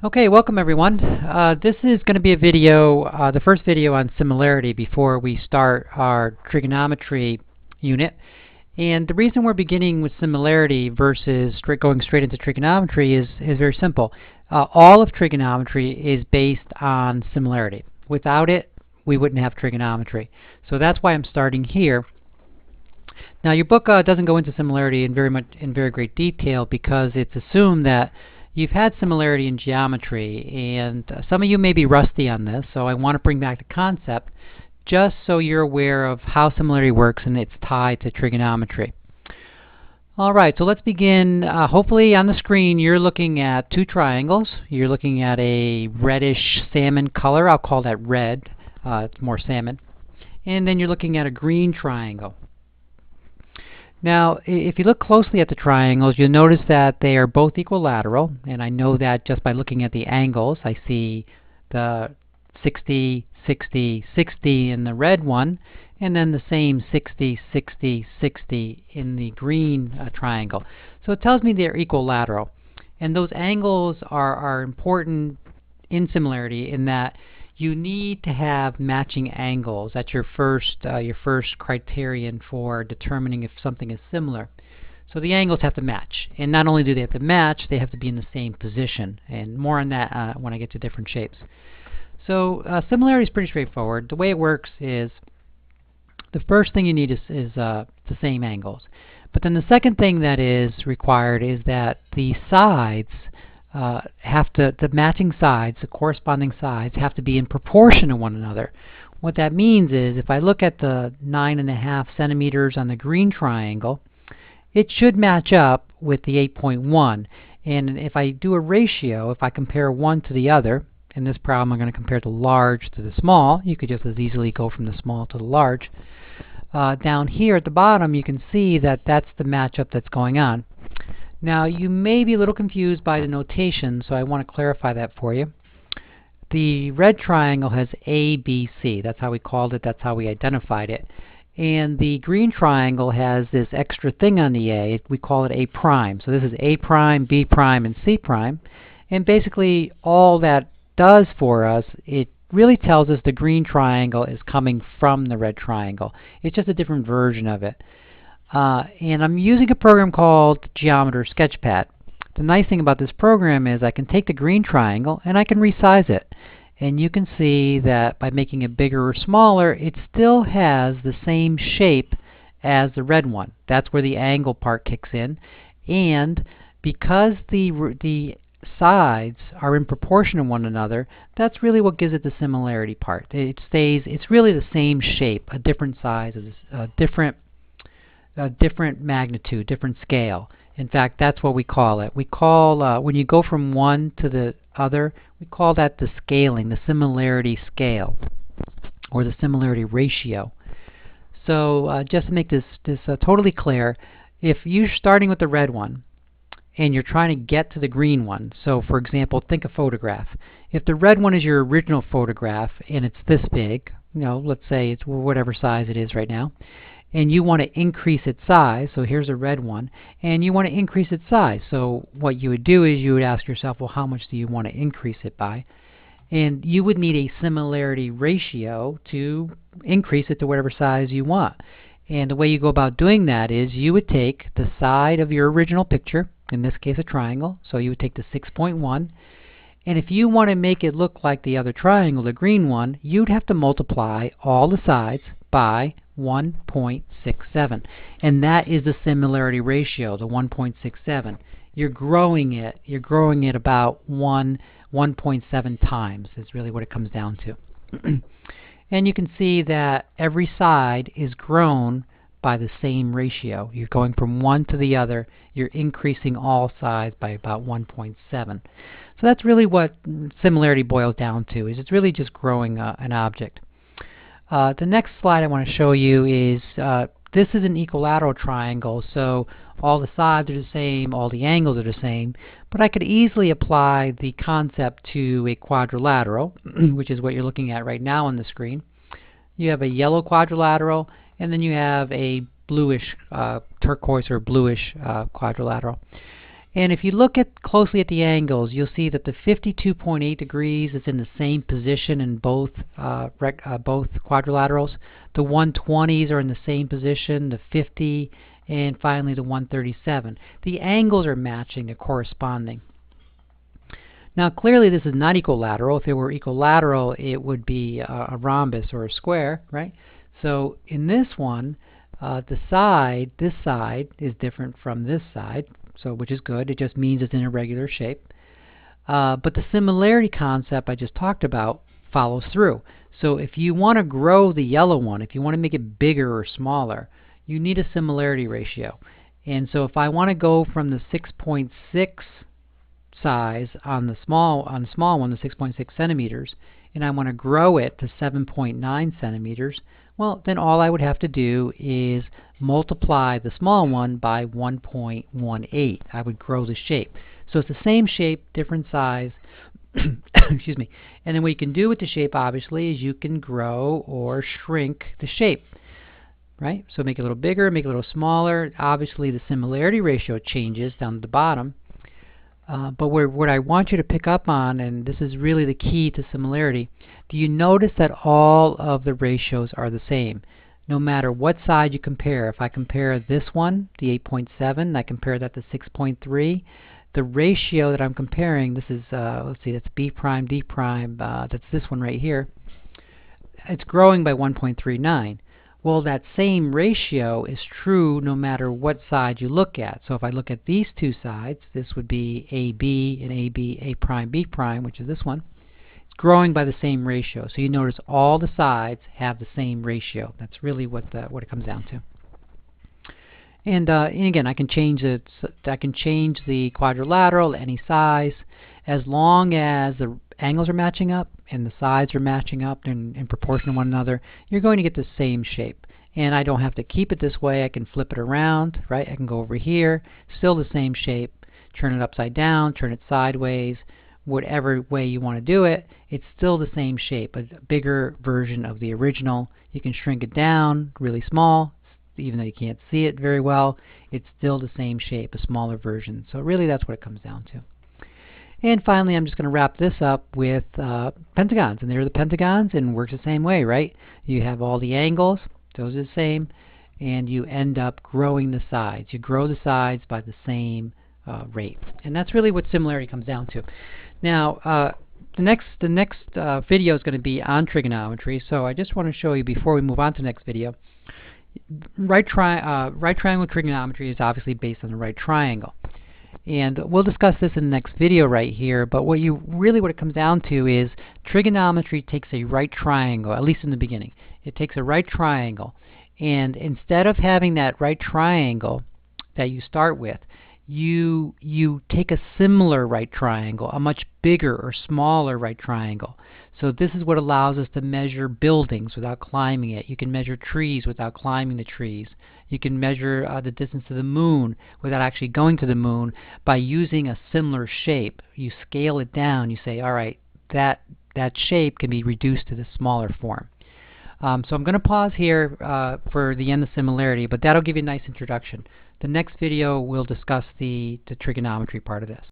Okay, welcome everyone. This is going to be a video, the first video on similarity before we start our trigonometry unit. And the reason we're beginning with similarity versus going straight into trigonometry is very simple. All of trigonometry is based on similarity. Without it, we wouldn't have trigonometry. So that's why I'm starting here. Now your book doesn't go into similarity in very great detail because it's assumed that you've had similarity in geometry, and some of you may be rusty on this, so I want to bring back the concept just so you're aware of how similarity works and it's tied to trigonometry. Alright, so let's begin. Hopefully on the screen you're looking at two triangles. You're looking at a reddish salmon color. I'll call that red. It's more salmon. And then you're looking at a green triangle. Now, if you look closely at the triangles, you'll notice that they are both equilateral, and I know that just by looking at the angles. I see the 60, 60, 60 in the red one, and then the same 60, 60, 60 in the green triangle. So it tells me they're equilateral. And those angles are important in similarity in that you need to have matching angles. That's your first criterion for determining if something is similar. So the angles have to match, and not only do they have to match, they have to be in the same position. And more on that when I get to different shapes. So similarity is pretty straightforward. The way it works is the first thing you need is the same angles. But then the second thing that is required is that the sides the matching sides, the corresponding sides, have to be in proportion to one another. What that means is if I look at the 9.5 centimeters on the green triangle, it should match up with the 8.1. And if I do a ratio, if I compare one to the other, in this problem I'm going to compare the large to the small. You could just as easily go from the small to the large. Down here at the bottom you can see that that's the matchup that's going on. Now you may be a little confused by the notation, so I want to clarify that for you. The red triangle has A, B, C. That's how we called it, that's how we identified it. And the green triangle has this extra thing on the A. We call it A prime. So this is A prime, B prime, and C prime. And basically all that does for us, it really tells us the green triangle is coming from the red triangle. It's just a different version of it. And I'm using a program called Geometer Sketchpad. The nice thing about this program is I can take the green triangle and I can resize it. And you can see that by making it bigger or smaller, it still has the same shape as the red one. That's where the angle part kicks in. And because the sides are in proportion to one another, that's really what gives it the similarity part. It's really the same shape, a different size, a different magnitude, different scale. In fact, that's what we call it. We call, when you go from one to the other, we call that the scaling, the similarity scale, or the similarity ratio. So just to make this totally clear, if you're starting with the red one, and you're trying to get to the green one, so for example, think a photograph. If the red one is your original photograph, and it's this big, let's say it's whatever size it is right now, and you want to increase its size, so here's a red one, and you want to increase its size. So what you would do is you would ask yourself, well, how much do you want to increase it by? And you would need a similarity ratio to increase it to whatever size you want. And the way you go about doing that is you would take the side of your original picture, in this case a triangle, so you would take the 6.1, and if you want to make it look like the other triangle, the green one, you'd have to multiply all the sides by 1.67. And that is the similarity ratio, the 1.67. You're growing it about 1.7 times is really what it comes down to. And you can see that every side is grown by the same ratio. You're going from one to the other. You're increasing all sides by about 1.7. So that's really what similarity boils down to, is it's really just growing an object. The next slide I want to show you is this is an equilateral triangle, so all the sides are the same, all the angles are the same, but I could easily apply the concept to a quadrilateral, which is what you're looking at right now on the screen. You have a yellow quadrilateral, and then you have a bluish, turquoise or bluish quadrilateral. And if you look closely at the angles, you'll see that the 52.8 degrees is in the same position in both quadrilaterals. The 120s are in the same position, the 50, and finally the 137. The angles are matching, they're corresponding. Now clearly this is not equilateral. If it were equilateral, it would be a rhombus or a square, right? So in this one, this side is different from this side, so which is good. It just means it's in a regular shape. But the similarity concept I just talked about follows through. So if you want to grow the yellow one, if you want to make it bigger or smaller, you need a similarity ratio. And so if I want to go from the 6.6 size on the small one, the 6.6 centimeters, and I want to grow it to 7.9 centimeters, well, then all I would have to do is multiply the small one by 1.18. I would grow the shape. So it's the same shape, different size. Excuse me. And then what you can do with the shape, obviously, is you can grow or shrink the shape. Right? So make it a little bigger, make it a little smaller. Obviously, the similarity ratio changes down at the bottom. But what I want you to pick up on, and this is really the key to similarity, do you notice that all of the ratios are the same? No matter what side you compare. If I compare this one, the 8.7, and I compare that to 6.3, the ratio that I'm comparing, this is, let's see, that's B prime, D prime, that's this one right here, it's growing by 1.39. Well, that same ratio is true no matter what side you look at. So if I look at these two sides, this would be AB and AB, A prime, B prime, which is this one. It's growing by the same ratio. So you notice all the sides have the same ratio. That's really what it comes down to. And again, I can change it. I can change the quadrilateral to any size, as long as the angles are matching up and the sides are matching up in proportion to one another. You're going to get the same shape. And I don't have to keep it this way. I can flip it around, right? I can go over here, still the same shape. Turn it upside down, turn it sideways, whatever way you want to do it. It's still the same shape, a bigger version of the original. You can shrink it down really small. Even though you can't see it very well, it's still the same shape, a smaller version. So really that's what it comes down to. And finally, I'm just going to wrap this up with pentagons. And there are the pentagons, and it works the same way, right? You have all the angles, those are the same, and you end up growing the sides. You grow the sides by the same rate. And that's really what similarity comes down to. Now, the next video is going to be on trigonometry, so I just want to show you before we move on to the next video. Right triangle trigonometry is obviously based on the right triangle. And we'll discuss this in the next video right here, but what it comes down to is trigonometry takes a right triangle, at least in the beginning. It takes a right triangle, and instead of having that right triangle that you start with, you take a similar right triangle, a much bigger or smaller right triangle. So this is what allows us to measure buildings without climbing it. You can measure trees without climbing the trees. You can measure the distance to the moon without actually going to the moon by using a similar shape. You scale it down. You say, all right, that shape can be reduced to the smaller form. So I'm going to pause here for the end of similarity, but that'll give you a nice introduction. The next video will discuss the trigonometry part of this.